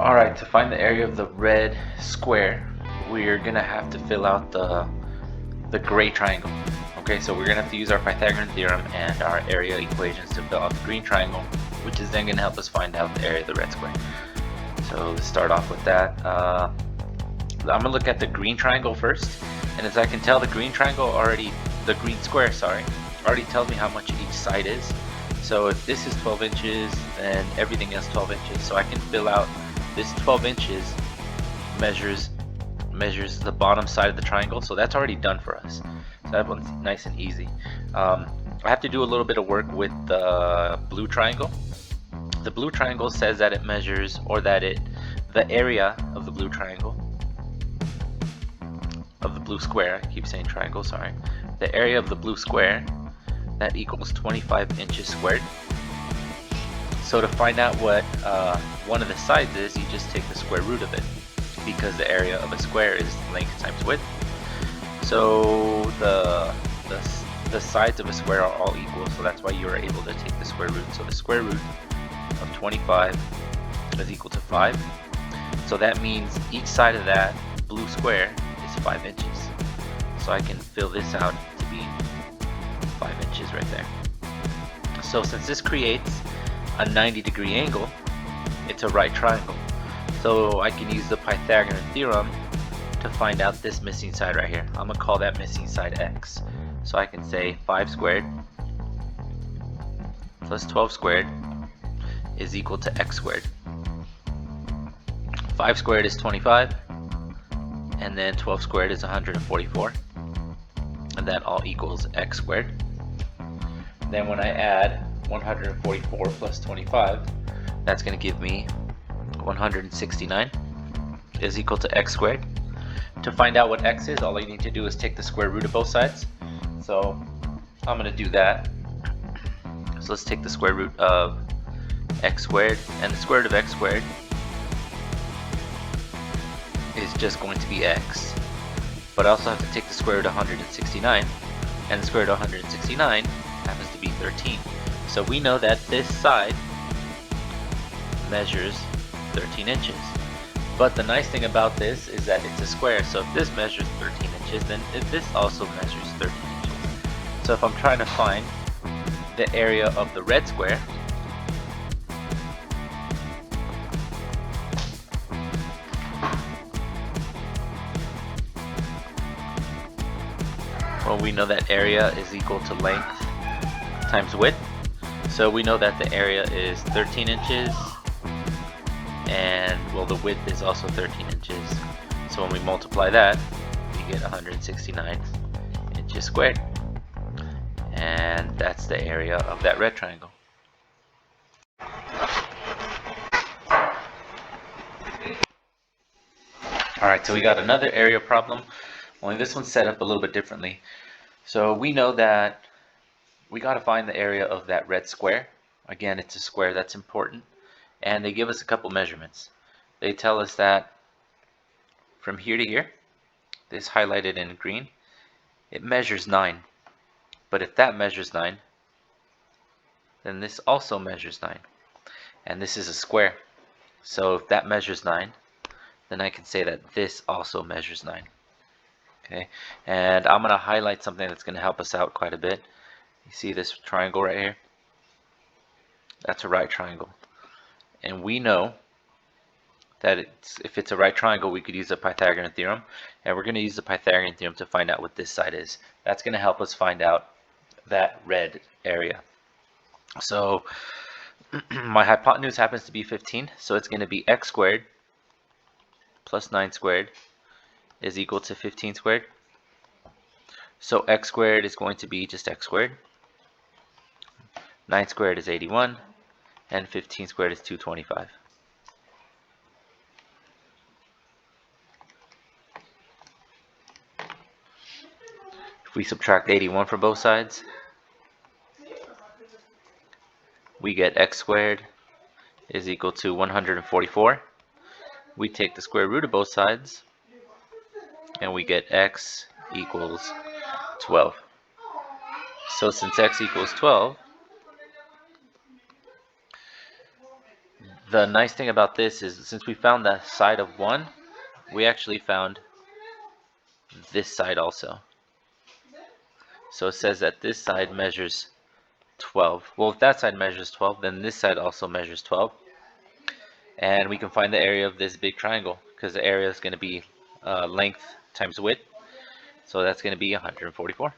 Alright, to find the area of the red square, we're gonna have to fill out the gray triangle. Okay, so we're gonna have to use our Pythagorean theorem and our area equations to fill out the green triangle, which is then gonna help us find out the area of the red square. So let's start off with that. I'm gonna look at the green triangle first, and as I can tell, the green square, already tells me how much each side is. So if this is 12 inches, then everything is 12 inches. So I can fill out this 12 inches measures the bottom side of the triangle, so that's already done for us. So that one's nice and easy. I have to do a little bit of work with the blue triangle. The blue triangle says that it measures, or that the area of the blue triangle, of the blue square, I keep saying triangle, sorry. The area of the blue square, that equals 25 inches squared. So to find out what one of the sides is, you just take the square root of it, because the area of a square is length times width. So the sides of a square are all equal, so that's why you are able to take the square root. So the square root of 25 is equal to 5. So that means each side of that blue square is 5 inches. So I can fill this out to be 5 inches right there. So since this creates a 90-degree angle, it's a right triangle. So I can use the Pythagorean theorem to find out this missing side right here. I'm gonna call that missing side x. So I can say 5 squared plus 12 squared is equal to x squared. 5 squared is 25, and then 12 squared is 144, and that all equals x squared. Then when I add 144 plus 25, that's going to give me 169 is equal to x squared. To find out what x is, all I need to do is take the square root of both sides. So I'm going to do that. So let's take the square root of x squared, and the square root of x squared is just going to be x. But I also have to take the square root of 169, and the square root of 169 happens to be 13. So we know that this side measures 13 inches. But the nice thing about this is that it's a square, so if this measures 13 inches, then this also measures 13 inches. So if I'm trying to find the area of the red square, well, we know that area is equal to length times width. So we know that the area is 13 inches, and well, the width is also 13 inches. So when we multiply that, we get 169 inches squared. And that's the area of that red triangle. Alright, so we got another area problem, only this one's set up a little bit differently. So we know that we got to find the area of that red square. Again, it's a square, that's important. And they give us a couple measurements. They tell us that from here to here, this highlighted in green, it measures 9. But if that measures 9, then this also measures 9. And this is a square. So if that measures 9, then I can say that this also measures 9. Okay, and I'm going to highlight something that's going to help us out quite a bit. You see this triangle right here? That's a right triangle. And we know that if it's a right triangle, we could use the Pythagorean theorem. And we're going to use the Pythagorean theorem to find out what this side is. That's going to help us find out that red area. So my hypotenuse happens to be 15, so it's going to be x squared plus 9 squared is equal to 15 squared. So x squared is going to be just x squared. 9 squared is 81, and 15 squared is 225. If we subtract 81 from both sides, we get x squared is equal to 144. We take the square root of both sides, and we get x equals 12. So since x equals 12, The nice thing about this is since we found the side of 1, we actually found this side also. So it says that this side measures 12. Well, if that side measures 12, then this side also measures 12. And we can find the area of this big triangle because the area is going to be length times width. So that's going to be 144.